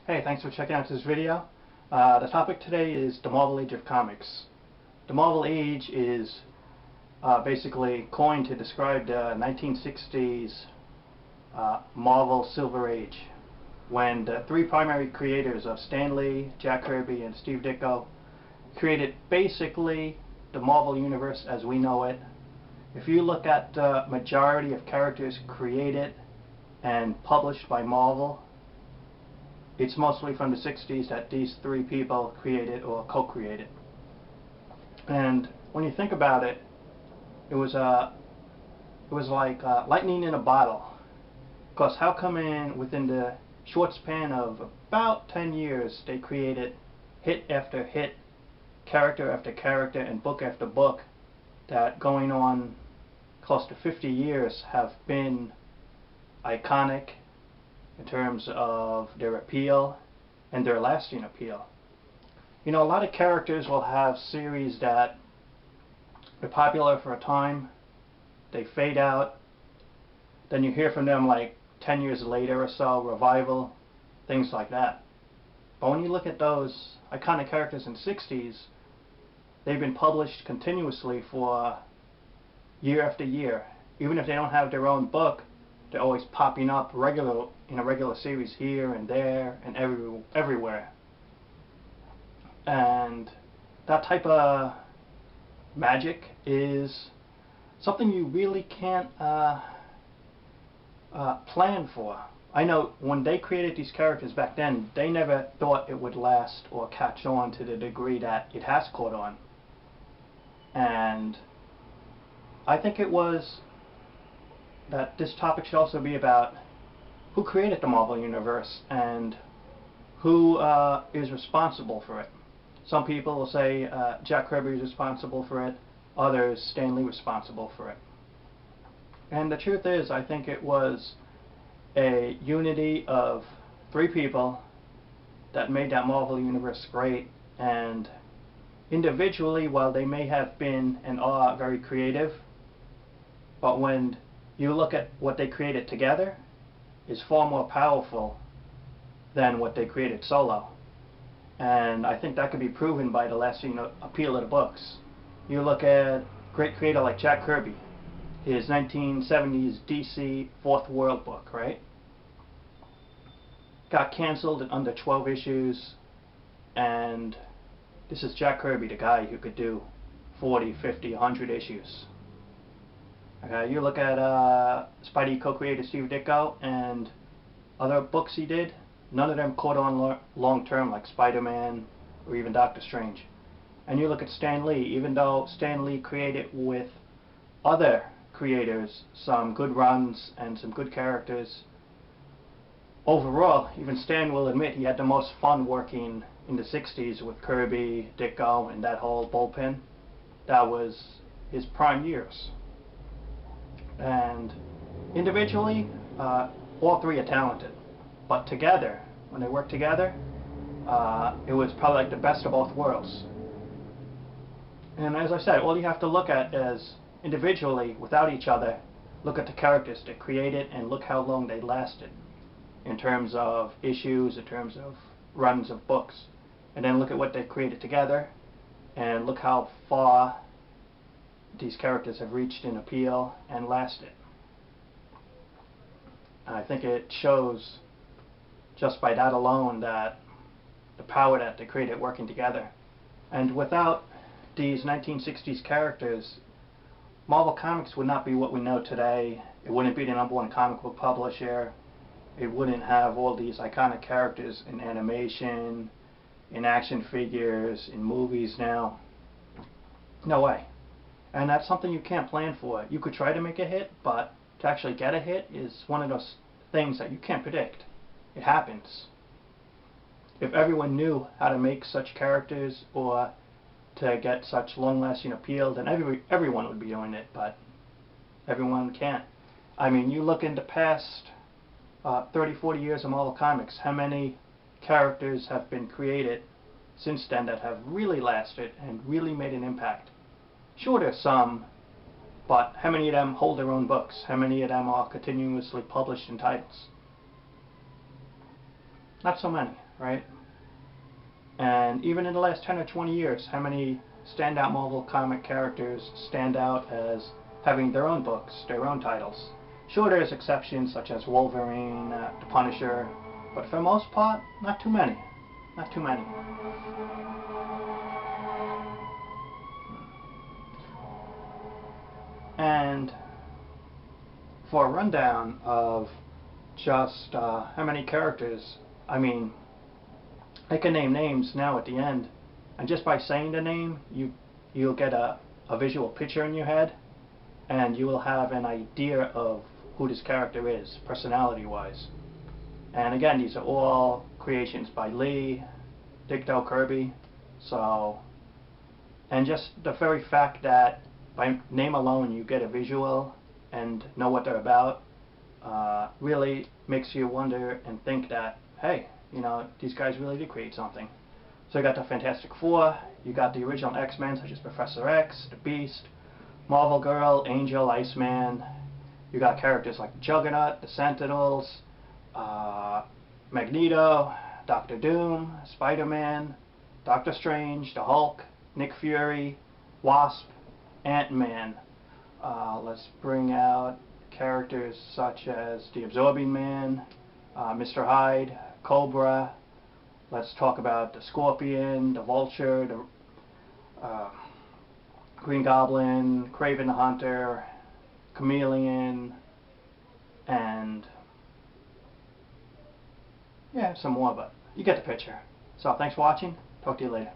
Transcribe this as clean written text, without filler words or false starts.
Hey, thanks for checking out this video. The topic today is the Marvel Age of Comics. The Marvel Age is basically coined to describe the 1960s Marvel Silver Age, when the three primary creators of Stan Lee, Jack Kirby, and Steve Ditko created basically the Marvel Universe as we know it. If you look at the majority of characters created and published by Marvel, it's mostly from the 60s that these three people created or co-created. And when you think about it, it was like lightning in a bottle. Because how come within the short span of about 10 years they created hit after hit, character after character, and book after book that going on close to 50 years have been iconic in terms of their appeal and their lasting appeal. You know, a lot of characters will have series that are popular for a time, they fade out, then you hear from them like 10 years later or so, revival, things like that. But when you look at those iconic characters in the 60s, they've been published continuously for year after year. Even if they don't have their own book, they're always popping up in a regular series here and there and everywhere. And that type of magic is something you really can't plan for. I know when they created these characters back then, they never thought it would last or catch on to the degree that it has caught on. And I think it was that this topic should also be about who created the Marvel Universe and who is responsible for it. Some people will say Jack Kirby is responsible for it, others Stan Lee responsible for it. And the truth is, I think it was a unity of three people that made that Marvel Universe great, and individually, while they may have been and are very creative, but when you look at what they created together, is far more powerful than what they created solo. And I think that could be proven by the lasting appeal of the books. You look at a great creator like Jack Kirby, his 1970s DC Fourth World book, right? Got canceled in under 12 issues, and this is Jack Kirby, the guy who could do 40, 50, 100 issues. You look at Spidey co-creator Steve Ditko and other books he did, none of them caught on long term like Spider-Man or even Doctor Strange. And you look at Stan Lee, even though Stan Lee created with other creators some good runs and some good characters, overall, even Stan will admit he had the most fun working in the 60s with Kirby, Ditko, and that whole bullpen. That was his prime years. And individually, all three are talented, but together, when they work together, it was probably like the best of both worlds. And as I said, all you have to look at is individually, without each other, look at the characters they created and look how long they lasted in terms of issues, in terms of runs of books, and then look at what they created together and look how far these characters have reached in appeal and lasted. I think it shows just by that alone that the power that they created working together. And without these 1960s characters, Marvel Comics would not be what we know today. It wouldn't be the #1 comic book publisher. It wouldn't have all these iconic characters in animation, in action figures, in movies now. No way. And that's something you can't plan for. You could try to make a hit, but to actually get a hit is one of those things that you can't predict. It happens. If everyone knew how to make such characters or to get such long-lasting appeal, then everyone would be doing it, but everyone can't. I mean, you look in the past 30, 40 years of Marvel Comics, how many characters have been created since then that have really lasted and really made an impact? Sure, there's some, but how many of them hold their own books? How many of them are continuously published in titles? Not so many. right? And even in the last 10 or 20 years, how many standout Marvel comic characters stand out as having their own books, their own titles? Sure, there's exceptions such as Wolverine, the Punisher, but for the most part, not too many. Not too many. And for a rundown of just how many characters, I mean, I can name names now at the end, and just by saying the name, you'll get a visual picture in your head, and you will have an idea of who this character is, personality-wise. And again, these are all creations by Lee, Dick Del Kirby, so, and just the very fact that by name alone you get a visual and know what they're about, really makes you wonder and think that, hey, you know, these guys really did create something. So you got the Fantastic Four, you got the original X-Men such as Professor X, the Beast, Marvel Girl, Angel, Iceman. You got characters like Juggernaut, the Sentinels, Magneto, Doctor Doom, Spider-Man, Doctor Strange, the Hulk, Nick Fury, Wasp, Ant-Man. Let's bring out characters such as the Absorbing Man, Mr. Hyde, Cobra. Let's talk about the Scorpion, the Vulture, the Green Goblin, Kraven the Hunter, Chameleon, and yeah, some more, but you get the picture. So thanks for watching. Talk to you later.